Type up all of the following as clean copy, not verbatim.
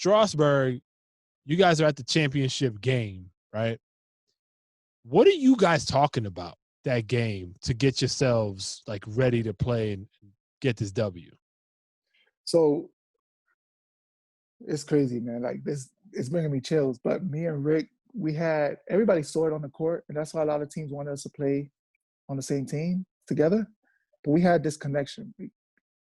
Strasbourg, you guys are at the championship game, right? What are you guys talking about that game to get yourselves like ready to play and get this W? So it's crazy, man. Like this, it's bringing me chills. But me and Rick, everybody saw it on the court, and that's why a lot of teams wanted us to play on the same team together. But we had this connection.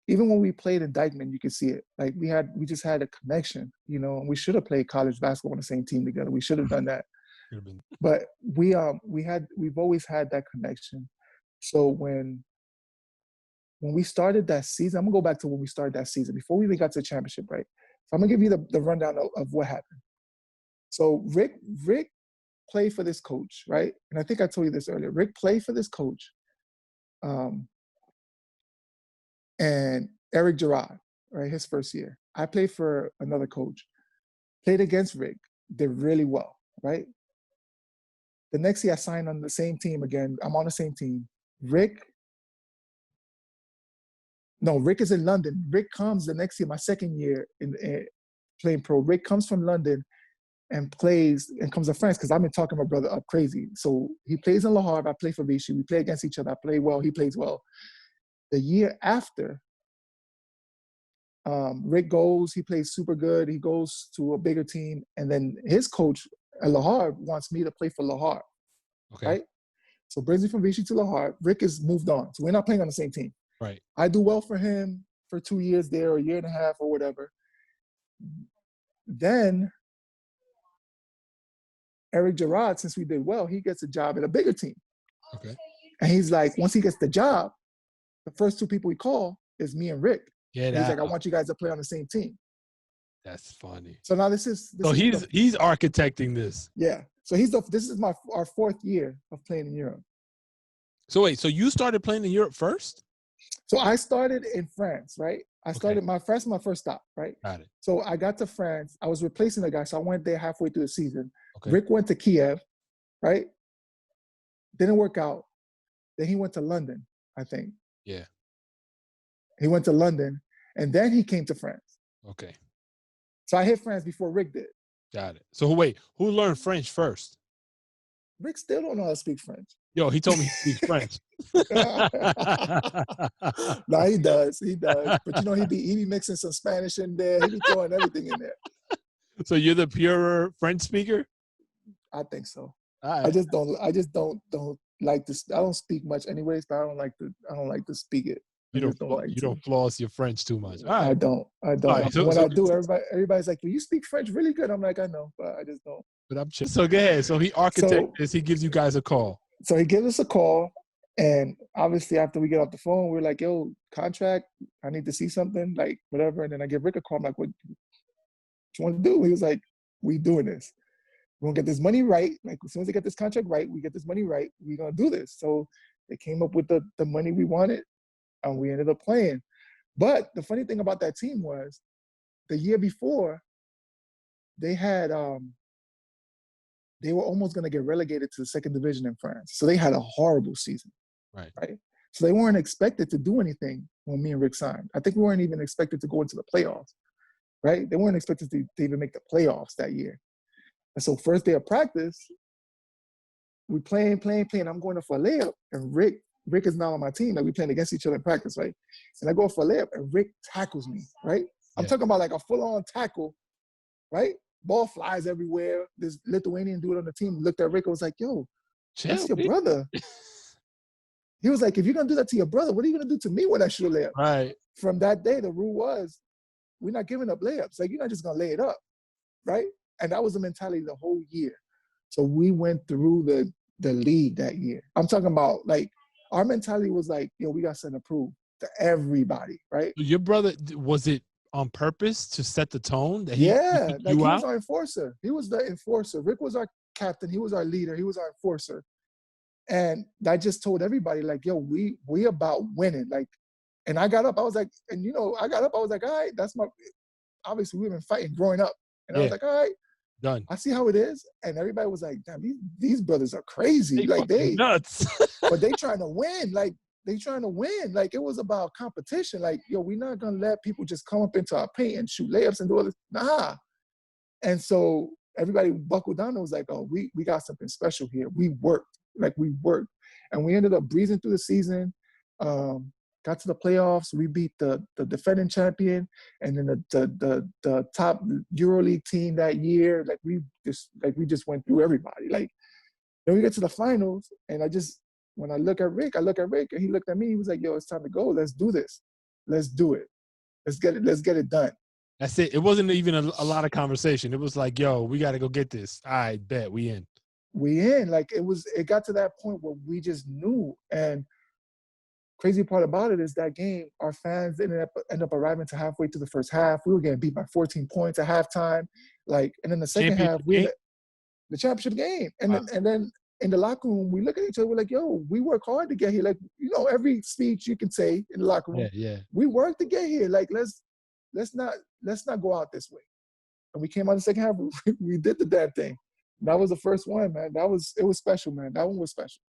Even when we played in Dykeman, you could see it. Like we just had a connection, and we should have played college basketball on the same team together. We should have done that. But we've always had that connection. So when we started that season, I'm gonna go back to when we started that season before we even got to the championship, right? So I'm gonna give you the rundown of what happened. So Rick played for this coach, right? And I think I told you this earlier. Rick played for this coach, and Eric Gerard, right? His first year. I played for another coach, played against Rick, did really well, right? The next year I signed on the same team again. I'm on the same team. Rick is in London. Rick comes the next year, my second year in playing pro. Rick comes from London and plays and comes to France because I've been talking my brother up crazy. So he plays in Le Havre. I play for Vichy. We play against each other. I play well. He plays well. The year after, Rick goes. He plays super good. He goes to a bigger team. And then his coach at Le Havre wants me to play for Le Havre. Okay. Right? So brings me from Vichy to Le Havre. Rick has moved on. So we're not playing on the same team. Right. I do well for him for 2 years there, or a year and a half or whatever. Then Eric Gerard, since we did well, he gets a job at a bigger team. Okay. And he's like, once he gets the job, the first two people we call is me and Rick. Yeah. He's like, I want you guys to play on the same team. That's funny. So now this he's is architecting this. Yeah. So this is our fourth year of playing in Europe. So wait, so you started playing in Europe first? So I started in France, right? I started my first stop, right? Got it. So I got to France. I was replacing a guy, so I went there halfway through the season. Okay. Rick went to Kiev, right? Didn't work out. Then he went to London, I think. Yeah. He went to London, and then he came to France. Okay. So I hit France before Rick did. Got it. So wait, who learned French first? Rick still don't know how to speak French. Yo, he told me he speaks French. No, he does. He does. But he be mixing some Spanish in there. He be throwing everything in there. So you're the purer French speaker? I think so. Right. I just don't like to. I don't speak much anyways, but I don't like to speak it. You don't floss your French too much. All right. I don't. Right, when I do, everybody's like, well, you speak French really good. I'm like, I know, but I just don't. But I'm sure. So go ahead. So he architects this. He gives you guys a call. So he gives us a call, and obviously after we get off the phone, we're like, yo, contract, I need to see something, like whatever. And then I give Rick a call. I'm like, what you want to do? He was like, we doing this. We're going to get this money right. Like as soon as they get this contract right, we get this money right, we're going to do this. So they came up with the money we wanted, and we ended up playing. But the funny thing about that team was the year before, they had they were almost going to get relegated to the second division in France. So they had a horrible season. Right. So they weren't expected to do anything when me and Rick signed. I think we weren't even expected to go into the playoffs, right? They weren't expected to even make the playoffs that year. And so first day of practice, we playing. I'm going up for a layup, and Rick is now on my team. Like we playing against each other in practice, right? And I go for a layup, and Rick tackles me, right? I'm talking about like a full-on tackle, right? Ball flies everywhere. This Lithuanian dude on the team looked at Rick and was like, yo, that's your brother. He was like, if you're going to do that to your brother, what are you going to do to me when I shoot a layup? Right. From that day, the rule was, we're not giving up layups. Like, you're not just going to lay it up, right? And that was the mentality the whole year. So we went through the league that year. I'm talking about, like, our mentality was like, yo, we got something to prove to everybody, right? Your brother, was it on purpose to set the tone? That he was our enforcer. He was the enforcer. Rick was our captain. He was our leader. He was our enforcer. And I just told everybody, like, yo, we about winning. Like, and I got up. I was like, all right, obviously we've been fighting growing up. And I was like, all right, done. I see how it is. And everybody was like, damn, these brothers are crazy. They nuts. But they trying to win. Like, they trying to win. Like, it was about competition. Like, yo, we're not going to let people just come up into our paint and shoot layups and do all this. Nah. And so everybody buckled down and was like, oh, we got something special here. We worked. Like, we worked. And we ended up breezing through the season, got to the playoffs. We beat the defending champion and then the top EuroLeague team that year. Like, we just went through everybody. Like, then we get to the finals, and when I look at Rick, and he looked at me. He was like, yo, it's time to go. Let's do this. Let's do it. Let's get it done. That's it. It wasn't even a lot of conversation. It was like, yo, we got to go get this. I bet we in. We in. Like, it got to that point where we just knew. And crazy part about it is that game, our fans ended up arriving to halfway through the first half. We were getting beat by 14 points at halftime. Like, and in the second half, the championship game. And then in the locker room, we look at each other, we're like, yo, we work hard to get here. Like, every speech you can say in the locker room, we work to get here. Like, let's not go out this way. And we came out the second half, we did the damn thing. That was the first one, man. It was special, man. That one was special.